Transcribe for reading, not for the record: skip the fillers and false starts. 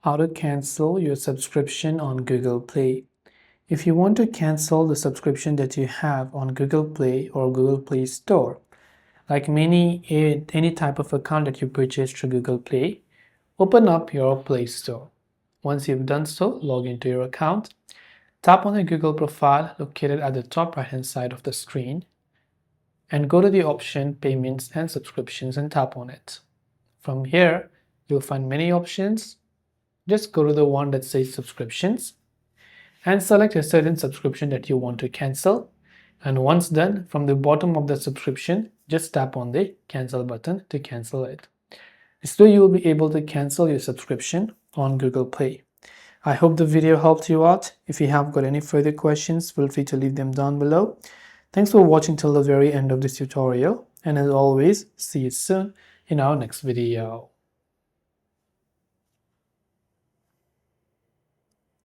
How to cancel your subscription on Google Play. If you want to cancel the subscription that you have on Google Play or Google Play Store, like any type of account that you purchase through Google Play, open up your Play Store. Once you've done so, log into your account. Tap on the Google profile located at the top right hand side of the screen and go to the option Payments and Subscriptions and tap on it. From here, you'll find many options. Just go to the one that says subscriptions and select a certain subscription that you want to cancel. And once done, from the bottom of the subscription, just tap on the cancel button to cancel it. This way you will be able to cancel your subscription on Google Play. I hope the video helped you out. If you have got any further questions, feel free to leave them down below. Thanks for watching till the very end of this tutorial. And as always, see you soon in our next video.